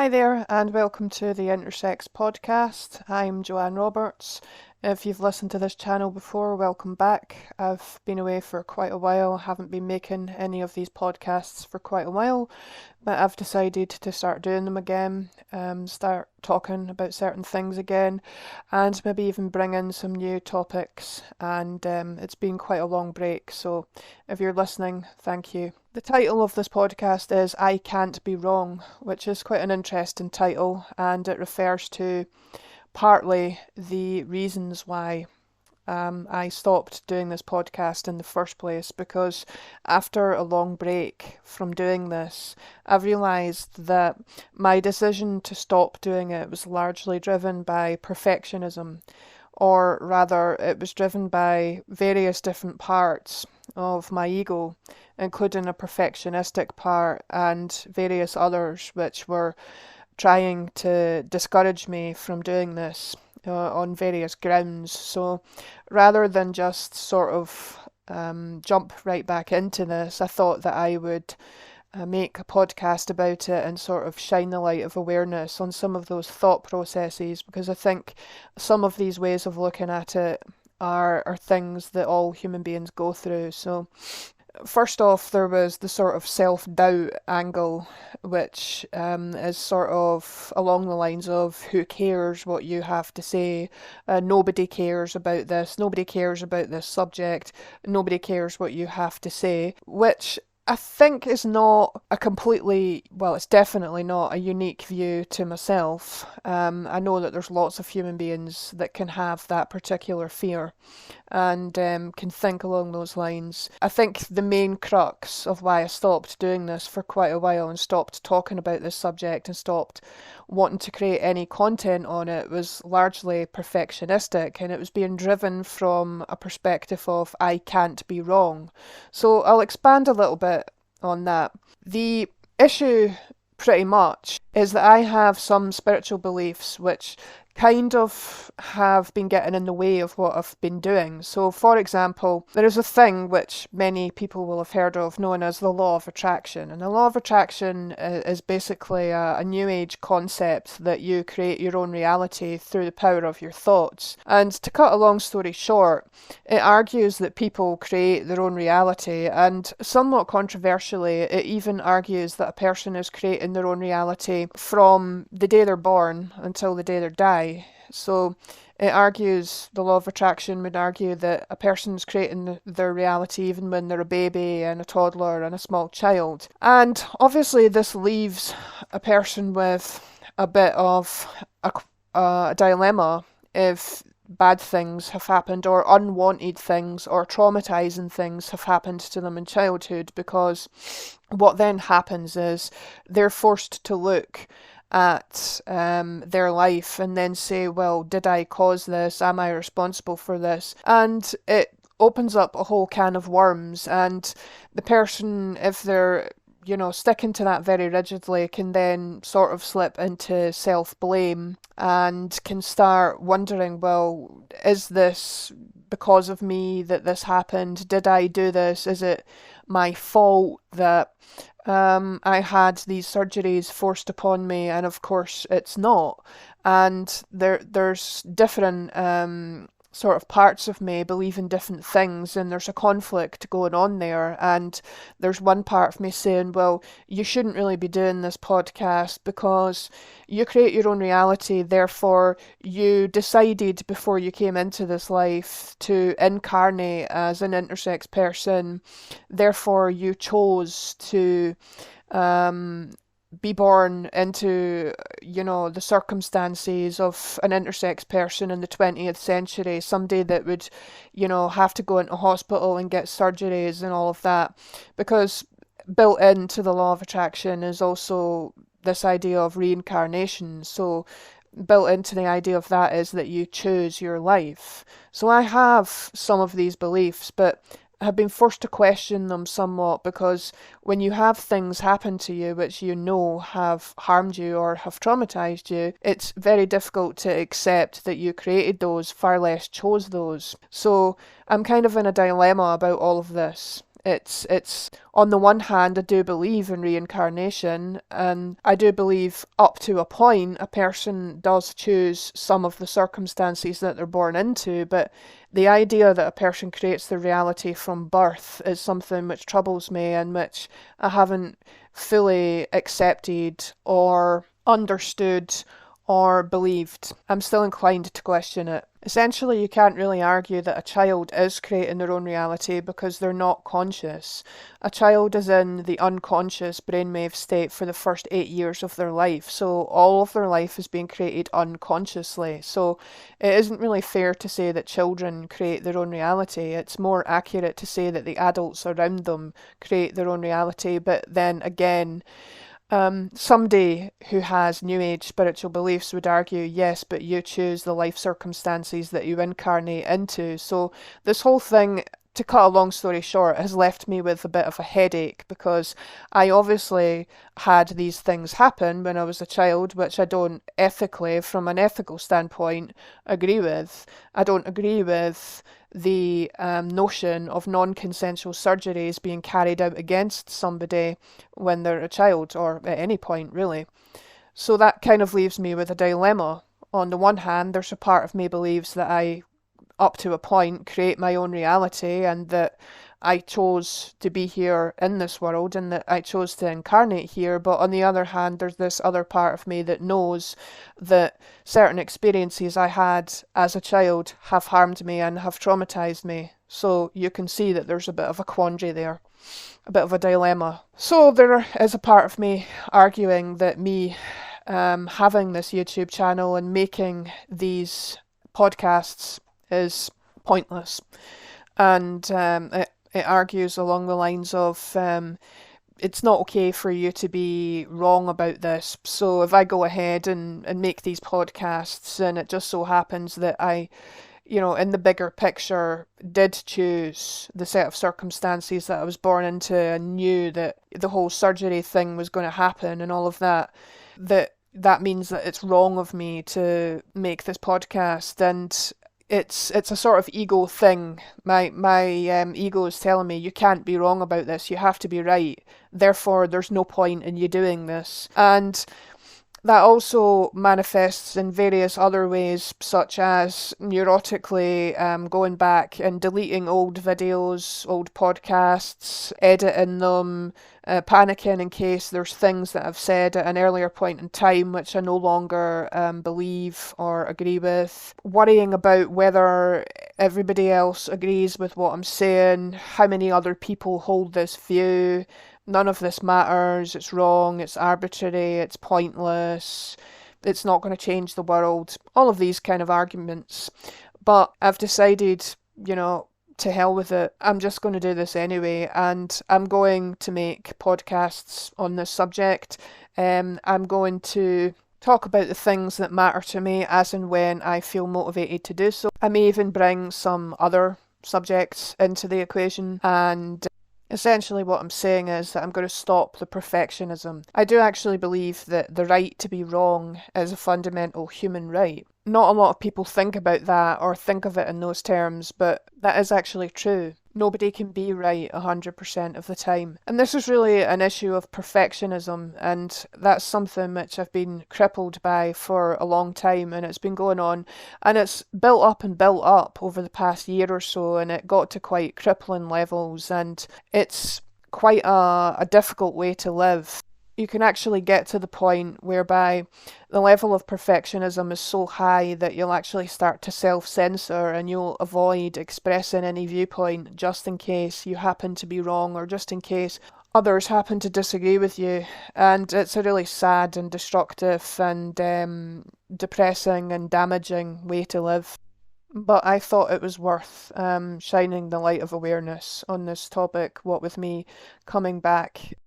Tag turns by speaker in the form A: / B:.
A: Hi there, and welcome to the Intersex podcast. I'm 𝕔𝕒𝕟'𝕥. If you've listened to this channel before, welcome back. I've been away for quite a while, haven't been making any of these podcasts for quite a while, but I've decided to start doing them again, start talking about certain things again, and maybe even bring in some new topics. And it's been quite a long break, so if you're listening, thank you. The title of this podcast is I Can't Be Wrong, which is quite an interesting title, and it refers to partly the reasons why I stopped doing this podcast in the first place, because after a long break from doing this, I've realised that my decision to stop doing it was largely driven by perfectionism, or rather, it was driven by various different parts of my ego, including a perfectionistic part and various others which were trying to discourage me from doing this on various grounds. So rather than just sort of jump right back into this, I thought that I would make a podcast about it and sort of shine the light of awareness on some of those thought processes, because I think some of these ways of looking at it are things that all human beings go through. So first off, there was the sort of self-doubt angle, which is sort of along the lines of who cares what you have to say, nobody cares about this, nobody cares about this subject, nobody cares what you have to say, which I think is not a completely, well, it's definitely not a unique view to myself. I know that there's lots of human beings that can have that particular fear and can think along those lines. I think the main crux of why I stopped doing this for quite a while and stopped talking about this subject and stopped wanting to create any content on it was largely perfectionistic, and it was being driven from a perspective of I can't be wrong. So I'll expand a little bit on that. The issue pretty much is that I have some spiritual beliefs which kind of have been getting in the way of what I've been doing. So, for example, there is a thing which many people will have heard of known as the law of attraction. And the law of attraction is basically a new age concept that you create your own reality through the power of your thoughts. And to cut a long story short, it argues that people create their own reality, and somewhat controversially, it even argues that a person is creating their own reality from the day they're born until the day they die. So it argues, the law of attraction would argue that a person's creating their reality even when they're a baby and a toddler and a small child. And obviously this leaves a person with a bit of a dilemma if bad things have happened, or unwanted things or traumatizing things have happened to them in childhood, because what then happens is they're forced to look at their life and then say, well, did I cause this? Am I responsible for this? And it opens up a whole can of worms, and the person, if they're sticking to that very rigidly, can then sort of slip into self-blame and can start wondering, well, is this because of me that this happened? Did I do this? Is it my fault that I had these surgeries forced upon me? And of course it's not. And there's different sort of parts of me believe in different things, and there's a conflict going on there. And there's one part of me saying, well, you shouldn't really be doing this podcast because you create your own reality, therefore you decided before you came into this life to incarnate as an intersex person, therefore you chose to be born into, the circumstances of an intersex person in the 20th century, somebody that would, have to go into hospital and get surgeries and all of that. Because built into the law of attraction is also this idea of reincarnation. So built into the idea of that is that you choose your life. So I have some of these beliefs, but have been forced to question them somewhat, because when you have things happen to you which have harmed you or have traumatized you, it's very difficult to accept that you created those, far less chose those. So I'm kind of in a dilemma about all of this. It's on the one hand, I do believe in reincarnation, and I do believe up to a point a person does choose some of the circumstances that they're born into, but the idea that a person creates their reality from birth is something which troubles me and which I haven't fully accepted or understood or believed. I'm still inclined to question it. Essentially, you can't really argue that a child is creating their own reality because they're not conscious. A child is in the unconscious brainwave state for the first 8 years of their life, so all of their life is being created unconsciously. So it isn't really fair to say that children create their own reality. It's more accurate to say that the adults around them create their own reality, but then again, somebody who has New Age spiritual beliefs would argue, yes, but you choose the life circumstances that you incarnate into. So this whole thing, to cut a long story short, has left me with a bit of a headache because I obviously had these things happen when I was a child, which I don't ethically, from an ethical standpoint, agree with. I don't agree with the notion of non-consensual surgeries being carried out against somebody when they're a child or at any point really. So that kind of leaves me with a dilemma. On the one hand, there's a part of me believes that I, up to a point, create my own reality and that I chose to be here in this world and that I chose to incarnate here. But on the other hand, there's this other part of me that knows that certain experiences I had as a child have harmed me and have traumatized me. So you can see that there's a bit of a quandary there, a bit of a dilemma. So there is a part of me arguing that me having this YouTube channel and making these podcasts is pointless. And it argues along the lines of it's not okay for you to be wrong about this. So if I go ahead and make these podcasts and it just so happens that I, in the bigger picture, did choose the set of circumstances that I was born into and knew that the whole surgery thing was going to happen and all of that, that means that it's wrong of me to make this podcast. And it's a sort of ego thing. My ego is telling me you can't be wrong about this. You have to be right. Therefore, there's no point in you doing this. And that also manifests in various other ways, such as neurotically going back and deleting old videos, old podcasts, editing them, panicking in case there's things that I've said at an earlier point in time which I no longer believe or agree with, worrying about whether everybody else agrees with what I'm saying, how many other people hold this view. None of this matters, it's wrong, it's arbitrary, it's pointless, it's not going to change the world, all of these kind of arguments. But I've decided, to hell with it. I'm just going to do this anyway, and I'm going to make podcasts on this subject. I'm going to talk about the things that matter to me as and when I feel motivated to do so. I may even bring some other subjects into the equation, and essentially what I'm saying is that I'm going to stop the perfectionism. I do actually believe that the right to be wrong is a fundamental human right. Not a lot of people think about that or think of it in those terms, but that is actually true. Nobody can be right 100% of the time. And this is really an issue of perfectionism, and that's something which I've been crippled by for a long time, and it's been going on, and it's built up over the past year or so, and it got to quite crippling levels, and it's quite a difficult way to live. You can actually get to the point whereby the level of perfectionism is so high that you'll actually start to self-censor and you'll avoid expressing any viewpoint just in case you happen to be wrong or just in case others happen to disagree with you. And it's a really sad and destructive and depressing and damaging way to live. But I thought it was worth shining the light of awareness on this topic, what with me coming back